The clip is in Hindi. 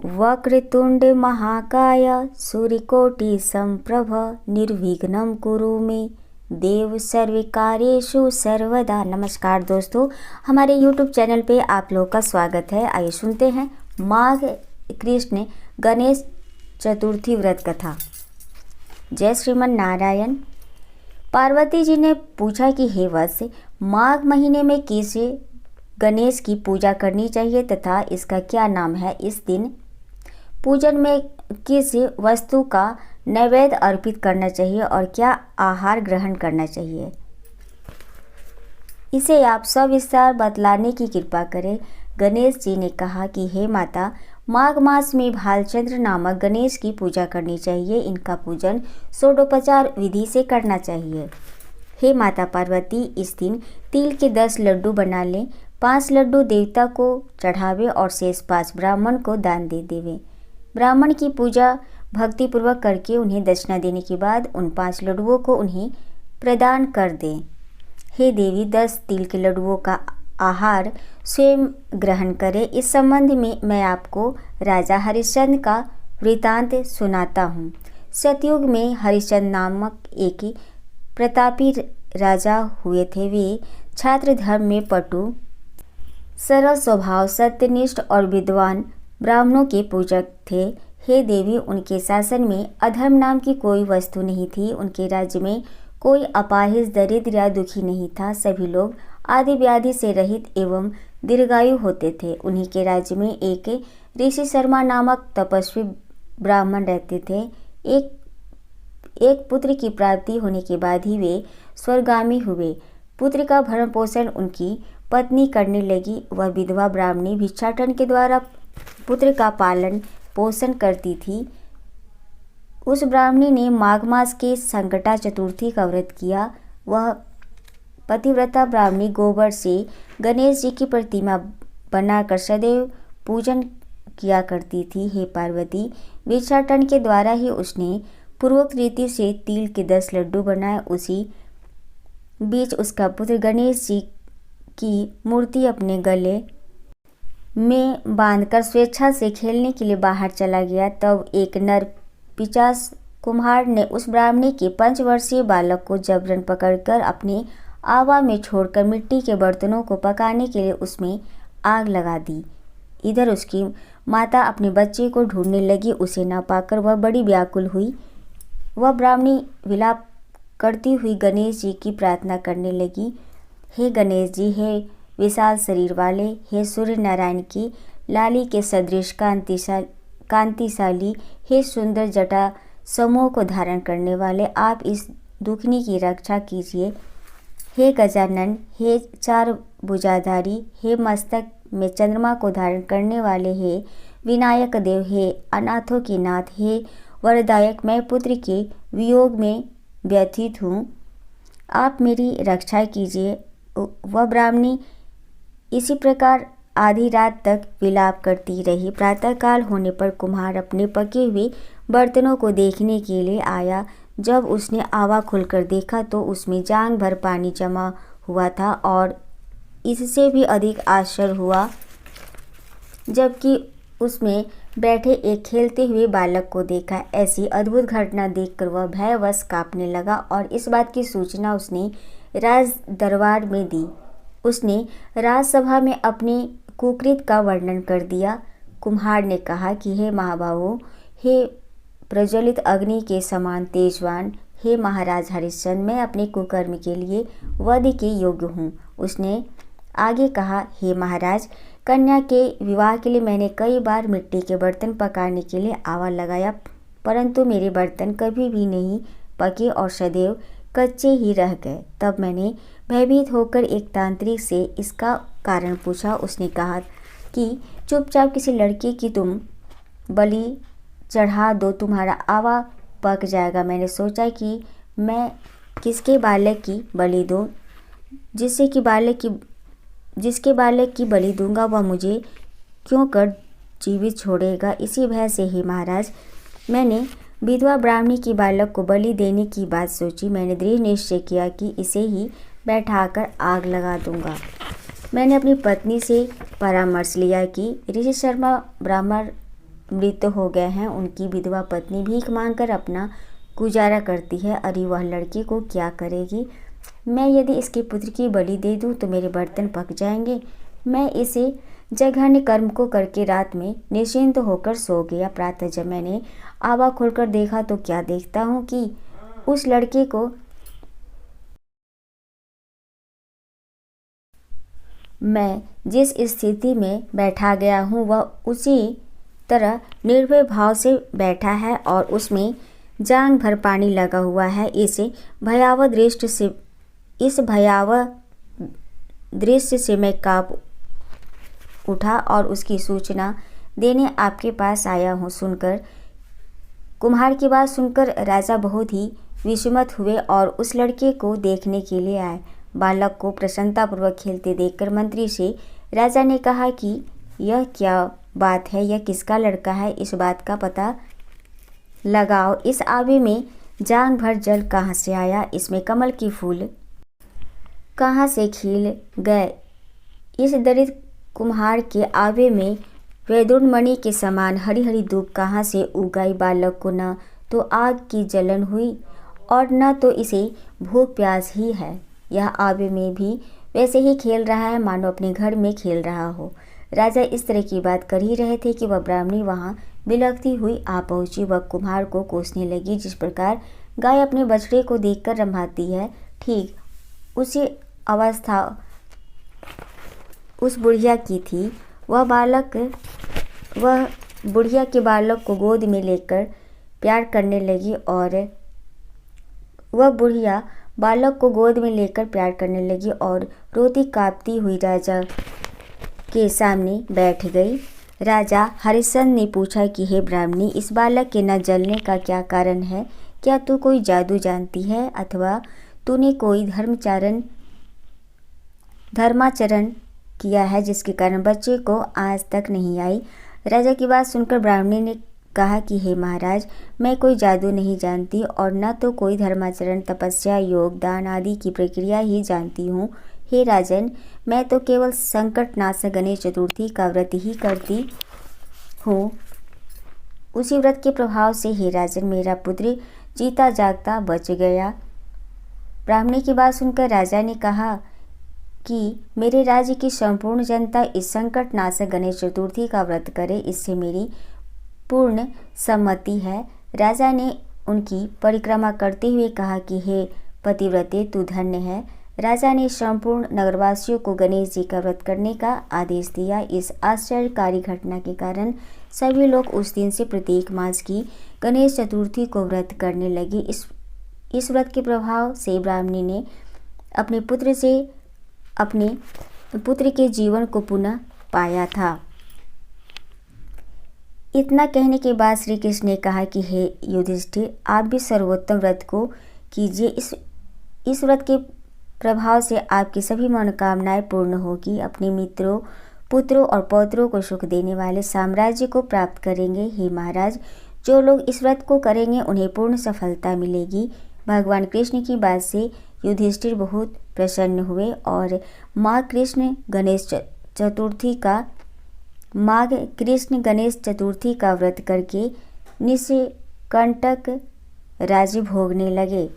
वक्रतुंड महाकाय सूर्यकोटि समप्रभ निर्विघ्नं कुरु मे देव सर्वकार्येषु सर्वदा। नमस्कार दोस्तों, हमारे YouTube चैनल पे आप लोग का स्वागत है। आइए सुनते हैं माघ कृष्ण गणेश चतुर्थी व्रत कथा। जय श्रीमन नारायण। पार्वती जी ने पूछा कि हे वत्स, माघ महीने में किस गणेश की पूजा करनी चाहिए तथा इसका क्या नाम है। इस दिन पूजन में किस वस्तु का नैवेद्य अर्पित करना चाहिए और क्या आहार ग्रहण करना चाहिए, इसे आप सविस्तार बतलाने की कृपा करें। गणेश जी ने कहा कि हे माता, माघ मास में भालचंद्र नामक गणेश की पूजा करनी चाहिए। इनका पूजन षोडोपचार विधि से करना चाहिए। हे माता पार्वती, इस दिन तिल के 10 लड्डू बना लें। 5 लड्डू देवता को चढ़ावे और शेष 5 ब्राह्मण को दान दे देवे। ब्राह्मण की पूजा भक्तिपूर्वक करके उन्हें दक्षिणा देने के बाद उन 5 लड्डुओं को उन्हें प्रदान कर दें। हे देवी, 10 तिल के लड्डुओं का आहार स्वयं ग्रहण करें। इस संबंध में मैं आपको राजा हरिश्चंद्र का वृतांत सुनाता हूँ। सतयुग में हरिश्चंद्र नामक एक प्रतापी राजा हुए थे। वे छात्र धर्म में पटु, सरल स्वभाव, सत्यनिष्ठ और विद्वान ब्राह्मणों के पूजक थे। हे देवी, उनके शासन में अधर्म नाम की कोई वस्तु नहीं थी। उनके राज्य में कोई अपाहिज, दरिद्र या दुखी नहीं था। सभी लोग आदि व्याधि से रहित एवं दीर्घायु होते थे। उन्हीं के राज्य में एक ऋषि शर्मा नामक तपस्वी ब्राह्मण रहते थे। एक पुत्र की प्राप्ति होने के बाद ही वे स्वर्गामी हुए। पुत्र का भरण पोषण उनकी पत्नी करने लगी। वह विधवा ब्राह्मणी भिक्षाटन के द्वारा पुत्र का पालन पोषण करती थी। उस ब्राह्मणी ने माघ मास के संकटा चतुर्थी का व्रत किया। वह पतिव्रता ब्राह्मणी गोबर से गणेश जी की प्रतिमा बनाकर सदैव पूजन किया करती थी। हे पार्वती, भिक्षाटन के द्वारा ही उसने पूर्वोक्त रीति से तिल के 10 लड्डू बनाए। उसी बीच उसका पुत्र गणेश जी की मूर्ति अपने गले में बांधकर स्वेच्छा से खेलने के लिए बाहर चला गया। तब एक नर पिशाच कुम्हार ने उस ब्राह्मणी के 5 वर्षीय बालक को जबरन पकड़कर अपने आवा में छोड़कर मिट्टी के बर्तनों को पकाने के लिए उसमें आग लगा दी। इधर उसकी माता अपने बच्चे को ढूंढने लगी। उसे न पाकर वह बड़ी व्याकुल हुई। वह ब्राह्मणी विलाप करती हुई गणेश जी की प्रार्थना करने लगी। हे गणेश जी, हे विशाल शरीर वाले, हे सूर्य नारायण की लाली के सदृश कांतिशाली, हे सुंदर जटा समूह को धारण करने वाले, आप इस दुखनी की रक्षा कीजिए। हे गजानन, हे 4 भुजाधारी, हे मस्तक में चंद्रमा को धारण करने वाले, हे विनायक देव, हे अनाथों के नाथ, हे वरदायक, मैं पुत्र के वियोग में व्यथित हूँ, आप मेरी रक्षा कीजिए। वह ब्राह्मणी इसी प्रकार आधी रात तक विलाप करती रही। प्रातःकाल होने पर कुम्हार अपने पके हुए बर्तनों को देखने के लिए आया। जब उसने आवा खोलकर देखा तो उसमें जांघ भर पानी जमा हुआ था और इससे भी अधिक आश्चर्य हुआ जबकि उसमें बैठे एक खेलते हुए बालक को देखा। ऐसी अद्भुत घटना देखकर वह भयवश कांपने लगा और इस बात की सूचना उसने राज दरबार में दी। उसने राजसभा में अपने कुकृत का वर्णन कर दिया। कुम्हार ने कहा कि हे महाबाहो, हे प्रज्वलित अग्नि के समान तेजवान, हे महाराज हरिश्चंद्र, मैं अपने कुकर्म के लिए वध के योग्य हूँ। उसने आगे कहा, हे महाराज, कन्या के विवाह के लिए मैंने कई बार मिट्टी के बर्तन पकाने के लिए आवा लगाया, परंतु मेरे बर्तन कभी भी नहीं पके और सदैव कच्चे ही रह गए। तब मैंने भयभीत होकर एक तांत्रिक से इसका कारण पूछा। उसने कहा कि चुपचाप किसी लड़के की तुम बलि चढ़ा दो, तुम्हारा आवा पक जाएगा। मैंने सोचा कि मैं किसके बालक की बलि दूँ, जिसके बालक की बलि दूंगा वह मुझे क्यों कर जीवित छोड़ेगा। इसी भय से ही महाराज, मैंने विधवा ब्राह्मणी की बालक को बलि देने की बात सोची। मैंने दृढ़ निश्चय किया कि इसे ही बैठाकर आग लगा दूंगा। मैंने अपनी पत्नी से परामर्श लिया कि ऋषि शर्मा ब्राह्मण मृत हो गए हैं उनकी विधवा पत्नी भीख मांगकर अपना गुजारा करती है। अरे वह लड़की को क्या करेगी? मैं यदि इसके पुत्र की बलि दे दूं तो मेरे बर्तन पक जाएंगे। मैं इसे जघन्य कर्म को करके रात में निश्चिंत होकर सो गया। प्रातः जब मैंने आवा खोलकर देखा तो क्या देखता हूँ कि उस लड़के को मैं जिस स्थिति में बैठा गया हूँ वह उसी तरह निर्भय भाव से बैठा है और उसमें जांग भर पानी लगा हुआ है। इस भयावह दृश्य से मैं कांप उठा और उसकी सूचना देने आपके पास आया हूँ। कुम्हार की बात सुनकर राजा बहुत ही विस्मित हुए और उस लड़के को देखने के लिए आए। बालक को प्रसन्नतापूर्वक खेलते देखकर मंत्री से राजा ने कहा कि यह क्या बात है, यह किसका लड़का है? इस बात का पता लगाओ। इस आवे में जांग भर जल कहाँ से आया? इसमें कमल के फूल कहाँ से खिल गए? इस दरिद्र कुम्हार के आवे में वैदुर मणि के समान हरी हरी धूप कहाँ से उगाई? बालक को न तो आग की जलन हुई और न तो इसे भूख प्यास ही है। यह आवे में भी वैसे ही खेल रहा है मानो अपने घर में खेल रहा हो। राजा इस तरह की बात कर ही रहे थे कि वह ब्राह्मणी वहाँ बिलखती हुई आ पहुंची। वह कुम्हार को कोसने लगी जिस प्रकार गाय अपने बछड़े को देखकर रम्भाती है, ठीक उसी अवस्था उस बुढ़िया की थी। वह बुढ़िया के बालक को गोद में लेकर प्यार करने लगी और रोती कांपती हुई राजा के सामने बैठ गई। राजा हरिश्चंद्र ने पूछा कि हे ब्राह्मणी, इस बालक के न जलने का क्या कारण है? क्या तू कोई जादू जानती है अथवा तूने कोई धर्माचरण किया है जिसके कारण बच्चे को आज तक नहीं आई? राजा की बात सुनकर ब्राह्मणी ने कहा कि हे महाराज, मैं कोई जादू नहीं जानती और न तो कोई धर्माचरण, तपस्या, योग, दान आदि की प्रक्रिया ही जानती हूँ। हे राजन, मैं तो केवल संकटनाशक गणेश चतुर्थी का व्रत ही करती हूँ। उसी व्रत के प्रभाव से हे राजन मेरा पुत्र जीता जागता बच गया। ब्राह्मणी की बात सुनकर राजा ने कहा कि मेरे राज्य की संपूर्ण जनता इस संकटनाशक गणेश चतुर्थी का व्रत करे, इससे मेरी पूर्ण सम्मति है। राजा ने उनकी परिक्रमा करते हुए कहा कि हे पतिव्रते, तू धन्य है। राजा ने संपूर्ण नगरवासियों को गणेश जी का व्रत करने का आदेश दिया। इस आश्चर्यकारी घटना के कारण सभी लोग उस दिन से प्रत्येक मास की गणेश चतुर्थी को व्रत करने लगे। इस व्रत के प्रभाव से ब्राह्मणी ने अपने पुत्र के जीवन को पुनः पाया था। इतना कहने के बाद श्री कृष्ण ने कहा कि हे युधिष्ठिर, आप भी सर्वोत्तम व्रत को कीजिए। इस व्रत के प्रभाव से आपकी सभी मनोकामनाएं पूर्ण होगी। अपने मित्रों, पुत्रों और पौत्रों को सुख देने वाले साम्राज्य को प्राप्त करेंगे। हे महाराज, जो लोग इस व्रत को करेंगे उन्हें पूर्ण सफलता मिलेगी। भगवान कृष्ण की बात से युधिष्ठिर बहुत प्रसन्न हुए और माघ कृष्ण गणेश चतुर्थी का व्रत करके निष्कंटक राज्य भोगने लगे।